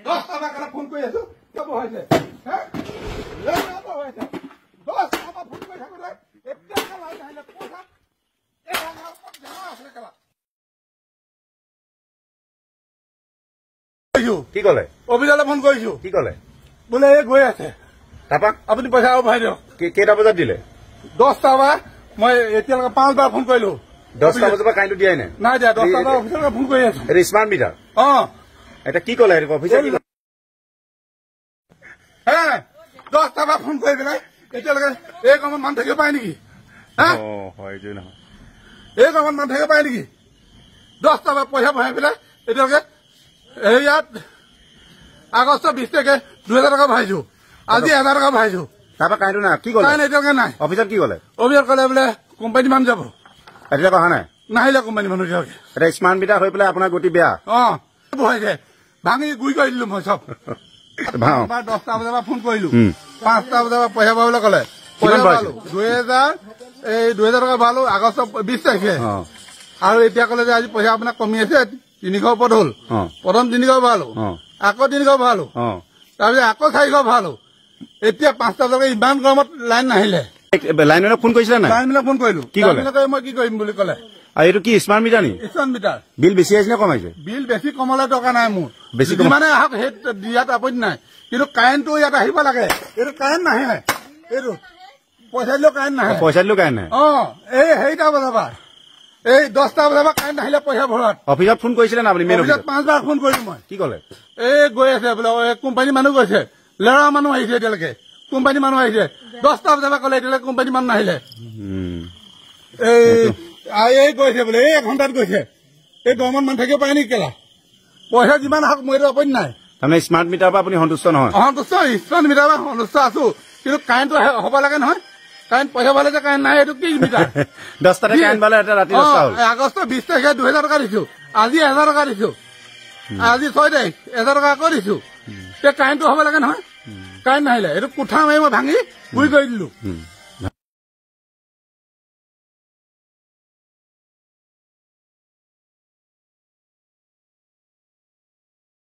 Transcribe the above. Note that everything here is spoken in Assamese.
10টা বাকাৰা ফোন কৰি আছো কেব হৈছে হে লেব হৈছে 10টা বা ফোন কৰি থাকোতে একটা লাইন আহিলে পইচা এই ভাঙা জমা আছে কেলা কি কলে অভিযালে ফোন কৰিছো কি কলে বোলে এই গৈ আছে তাপা আপুনি পইচা উঠাই দিয়ক কেইটা বজাত দিলে 10টা বা মই এতিয়ালৈকে 5 বাৰ ফোন কৰিলো 10টা বজাৰ পৰা কাৰেণ্টটো দিয়াই নাই নাই দিয়া 10টা বা অফিচলৈ ফোন কৰি আছো এটা স্মাৰ্ট মিটাৰ এটা কি কলে অফিচাৰ কি হে 10টা বা ফোন কৰি পেলাই এতিয়ালৈকে এই কামত মানুহ থাকিব পাৰে নেকি হয় যে নহয় এই কামত মানুহ থাকিব পাৰে নেকি 10টা বা পইচা ভৰাই পেলাই এতিয়ালৈকে ইয়াত আগষ্ট 20 তাৰিখে 2000 টকা ভৰাইছো আজি 1000 টকা ভৰাইছো তাৰপৰা কাৰেণ্টটো নাই কি কলে এতিয়ালৈকে নাই অফিচাৰ কি কলে অভিযান কলে বোলে কোম্পানী মানুহ যাব এতিয়ালৈকে অহা নাই নাহিলে কোম্পানী মানুহ এতিয়ালৈকে এটা স্মাৰ্ট মিটাৰ হৈ পেলাই আপোনাৰ গতি বেয়া ভৰাইছে ভাঙি গুৰি কৰি দিলো মই চব 10টা বজাৰ পৰা ফোন কৰিলো 5টা বজাৰ পৰা পইচা পাবলৈ কলে পইচা পালো 2000 টকা পালো আগষ্ট 20 তাৰিখে আৰু এতিয়া কলে যে আজি পইচা আপোনাৰ কমি আছে 300 ওপৰত হল প্ৰথম 300 পালো আকৌ 300 পালো তাৰপিছত আকৌ 400 পালো এতিয়া 5টা বজালৈকে ইমান গৰমত লাইন নাহিলে লাইনলৈ ফোন কৰিছিলে নাই লাইনলৈ ফোন কৰিলো কি কলে মই কি কৰিম বুলি কলে আৰু এইটো কি স্মাৰ্ট মিটাৰ নি স্মাৰ্ট মিটাৰ বিল বেছি আহিছে নে কম আহিছে বিল বেছি কমলে টকা নাই মোৰ বেছি যিমানে আহক সেই দিয়াত আপত্তি নাই কিন্তু কাৰেণ্টটো ইয়াত আহিব লাগে এইটো কাৰেণ্ট নাহে এইটো পইচা দিলেও কাৰেণ্ট নাহে পইচা দিলেও কাৰেণ্ট নাহে এই সেইটা বজাৰ পৰা এই 10টা বজাৰ পৰা কাৰেণ্ট নাহিলে পইচা ভৰোৱাত অফিচত ফোন কৰিছিলে না আপুনি মেইন অফিচত 5 বাৰ ফোন কৰিলো মই কি কলে এই গৈ আছে বোলে কোম্পানী মানুহ গৈছে লেৰা মানুহ আহিছে এতিয়ালৈকে কোম্পানী মানুহ আহিছে 10টা বজাৰ পৰা কলে এতিয়ালৈকে কোম্পানী মানুহ নাহিলে এই গৈছে বোলে এই 1 ঘণ্টাত গৈছে এই গৰমত মানুহ থাকিব পাৰে নেকি কেলা পইচা যিমান আহক মোৰ এইটো আপত্তি নাই তাৰমানে স্মাৰ্ট মিটাৰৰ পৰা আপুনি সন্তুষ্ট নহয় সন্তুষ্ট স্মাৰ্ট মিটাৰৰ পৰা সন্তুষ্ট আছো কিন্তু কাৰেণ্টটো হ'ব লাগে নহয় কাৰেণ্ট পইচা পালে যে কাৰেণ্ট নাই এইটো কি মিটাৰ 10টাতে কাৰেণ্ট পালে এটা ৰাতি 10টা হ'ল আগষ্ট 20 তাৰিখে 2000 টকা দিছো আজি 1000 টকা দিছো আজি 6 তাৰিখ 1000 টকা আকৌ দিছো এতিয়া কাৰেণ্টটো হ'ব লাগে নহয় কাৰেণ্ট নাহিলে এইটো কোঠা মাৰি মই ভাঙি গুৰি কৰি দিলো